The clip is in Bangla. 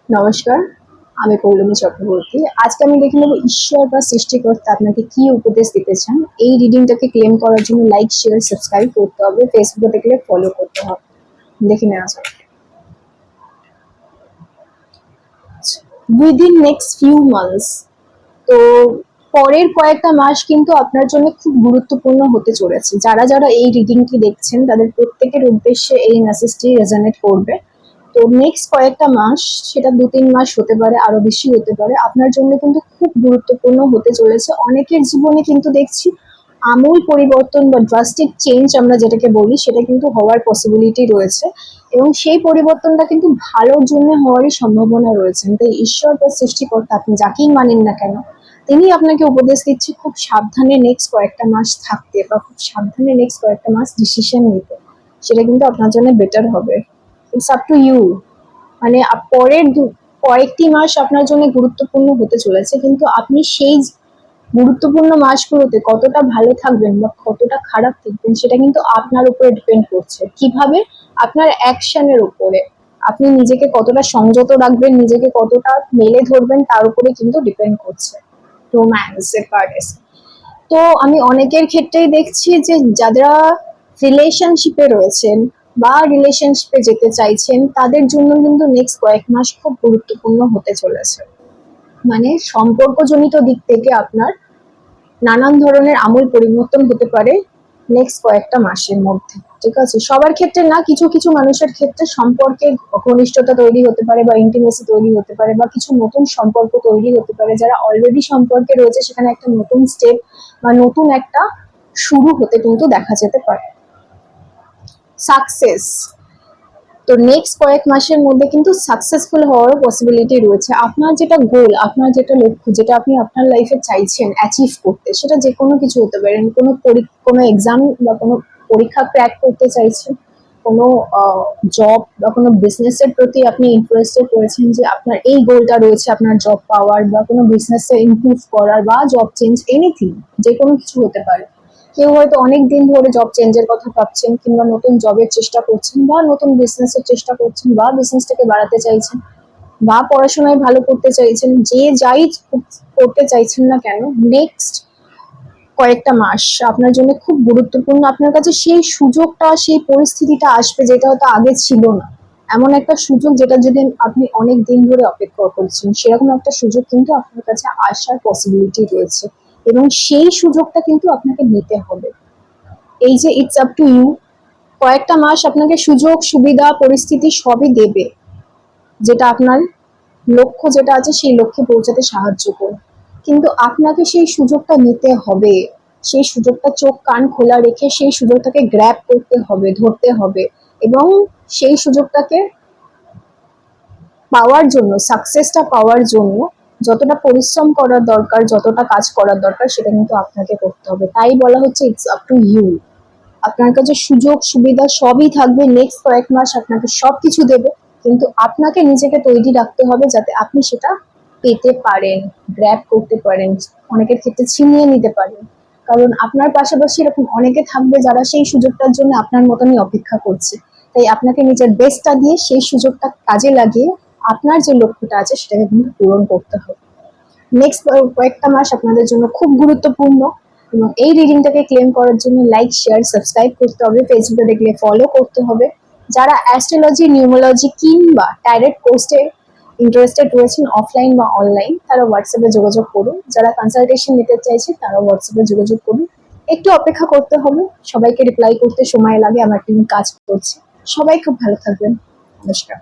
নমস্কার, আমি পৌলমী চক্রবর্তী। আজকে আমি দেখে নেব ঈশ্বর বা সৃষ্টিকর্তা আপনাকে কি উপদেশ দিতে চান। এই রিডিংটাকে ক্লেম করার জন্য লাইক, শেয়ার, সাবস্ক্রাইব করতে হবে। ফেসবুকে দেখলে ফলো করতে হবে। দেখে নেওয়া যাক। উইদিন নেক্সট ফিউ মান্থস, তো পরের কয়েকটা মাস কিন্তু আপনার জন্য খুব গুরুত্বপূর্ণ হতে চলেছে। যারা যারা এই রিডিংটি দেখছেন তাদের প্রত্যেকের উদ্দেশ্যে এই মেসেজটি রেজোনেট করবে। তো নেক্সট কয়েকটা মাস, সেটা 2-3 মাস হতে পারে, আরো বেশি হতে পারে, আপনার জন্য কিন্তু খুব গুরুত্বপূর্ণ হতে চলেছে। অনেকের জীবনে কিন্তু দেখছি আমূল পরিবর্তন বা ড্রাস্টিক চেঞ্জ আমরা যেটাকে বলি, সেটা কিন্তু হওয়ার পসিবিলিটি রয়েছে এবং সেই পরিবর্তনটা কিন্তু ভালোর জন্য হওয়ারই সম্ভাবনা রয়েছে। তাই ঈশ্বর বা সৃষ্টিকর্তা, আপনি যাকেই মানেন না কেন, তিনি আপনাকে উপদেশ দিচ্ছে খুব সাবধানে নেক্সট কয়েকটা মাস থাকতে বা খুব সাবধানে নেক্সট কয়েকটা মাস ডিসিশন নিতে। সেটা কিন্তু আপনার জন্য বেটার হবে। It's up to you. মানে পরের কয়েকটি মাস আপনার জন্য গুরুত্বপূর্ণ হতে চলেছে, কিন্তু আপনি সেই গুরুত্বপূর্ণ মাসগুলোতে কতটা ভালো থাকবেন বা কতটা খারাপ থাকবেন সেটা কিন্তু আপনার উপরে ডিপেন্ড করছে। কিভাবে? আপনার অ্যাকশনের উপরে। আপনি নিজেকে কতটা সংযত রাখবেন, নিজেকে কতটা মেলে ধরবেন, তার উপরে কিন্তু ডিপেন্ড করছে। রোম্যান্সের কার্ড এসে, তো আমি অনেকের ক্ষেত্রেই দেখছি যে যারা রিলেশনশিপে রয়েছেন বা রিলেশনশিপে যেতে চাইছেন, তাদের জন্য কিন্তু নেক্সট কয়েক মাস খুব গুরুত্বপূর্ণ হতে চলেছে। মানে সম্পর্কজনিত দিক থেকে আপনার নানান ধরনের আমূল পরিবর্তন হতে পারে নেক্সট কয়েকটা মাসের মধ্যে। ঠিক আছে, সবার ক্ষেত্রে না, কিছু কিছু মানুষের ক্ষেত্রে সম্পর্কে ঘনিষ্ঠতা তৈরি হতে পারে বা ইন্টিমেসি তৈরি হতে পারে বা কিছু নতুন সম্পর্ক তৈরি হতে পারে। যারা অলরেডি সম্পর্কে রয়েছে সেখানে একটা নতুন স্টেপ বা নতুন একটা শুরু হতে কিন্তু দেখা যেতে পারে। সাকসেস, তো নেক্সট কয়েক মাসের মধ্যে কিন্তু সাকসেসফুল হওয়ারও পসিবিলিটি রয়েছে। আপনার যেটা গোল, আপনার যেটা লক্ষ্য, যেটা আপনি আপনার লাইফে চাইছেন অ্যাচিভ করতে, সেটা যে কোনো কিছু হতে পারে। কোনো এক্সাম বা কোনো পরীক্ষা ক্র্যাক করতে চাইছেন, কোনো জব বা কোনো বিজনেসের প্রতি আপনি ইন্টারেস্টেড রয়েছেন, যে আপনার এই গোলটা রয়েছে আপনার জব পাওয়ার বা কোনো বিজনেসে ইমপ্রুভ করার বা জব চেঞ্জ, এনিথিং, যে কোনো কিছু হতে পারে। কেউ হয়তো অনেক দিন ধরে জব চেঞ্জের কথা ভাবছেন, কিংবা নতুন জবের চেষ্টা করছেন বা নতুন বিজনেসের চেষ্টা করছেন বা বিজনেসটাকে বাড়াতে চাইছেন বা পড়াশোনায় ভালো করতে চাইছেন। যে যাই করতে চাইছেন না কেন, নেক্সট কয়েকটা মাস আপনার জন্য খুব গুরুত্বপূর্ণ। আপনার কাছে সেই সুযোগটা, সেই পরিস্থিতিটা আসবে যেটা হয়তো আগে ছিল না। এমন একটা সুযোগ যেটা যদি আপনি অনেক দিন ধরে অপেক্ষা করছেন, সেরকম একটা সুযোগ কিন্তু আপনার কাছে আসার পসিবিলিটি রয়েছে এবং সেই সুযোগটা কিন্তু আপনাকে নিতে হবে। এই যে ইটস আপ টু ইউ, কয়েকটা মাস আপনাকে সুযোগ, সুবিধা, পরিস্থিতি সবই দেবে, যেটা আপনার লক্ষ্য যেটা আছে সেই লক্ষ্যে পৌঁছাতে সাহায্য করবে। কিন্তু আপনাকে সেই সুযোগটা নিতে হবে, সেই সুযোগটা চোখ কান খোলা রেখে সেই সুযোগটাকে গ্র্যাব করতে হবে, ধরতে হবে এবং সেই সুযোগটাকে পাওয়ার জন্য, সাকসেসটা পাওয়ার জন্য যতটা পরিশ্রম করার দরকার, যতটা কাজ করার দরকার, সেটা কিন্তু আপনাকে করতে হবে। তাই বলা হচ্ছে ইটস আপ টু ইউ। আপনার কাছে সুযোগ সুবিধা সবই থাকবে, নেক্সট কয়েক মাস আপনাকে সবকিছু দেবে, কিন্তু আপনাকে নিজেকে তৈরি রাখতে হবে যাতে আপনি সেটা পেতে পারেন, গ্র্যাব করতে পারেন, অনেকের ক্ষেত্রে ছিনিয়ে নিতে পারেন। কারণ আপনার পাশাপাশি এরকম অনেকে থাকবে যারা সেই সুযোগটার জন্য আপনার মতনই অপেক্ষা করছে। তাই আপনাকে নিজের বেস্টটা দিয়ে সেই সুযোগটা কাজে লাগিয়ে আপনার যে লক্ষ্যটা আছে সেটাকে কিন্তু পূরণ করতে হবে। নেক্সট কয়েকটা মাস আপনাদের জন্য খুব গুরুত্বপূর্ণ এবং এই রিডিংটাকে ক্লেম করার জন্য লাইক, শেয়ার, সাবস্ক্রাইব করতে হবে। ফেসবুকে দেখলে ফলো করতে হবে। যারা অ্যাস্ট্রোলজি, নিউমোলজি কিংবা ডাইরেক্ট কোর্সে ইন্টারেস্টেড রয়েছেন অফলাইন বা অনলাইন, তারা হোয়াটসঅ্যাপে যোগাযোগ করুন। যারা কনসালটেশন নিতে চাইছে তারা হোয়াটসঅ্যাপে যোগাযোগ করুন। একটু অপেক্ষা করতে হবে, সবাইকে রিপ্লাই করতে সময় লাগে, আমার টিম কাজ করছে। সবাই খুব ভালো থাকবেন। নমস্কার।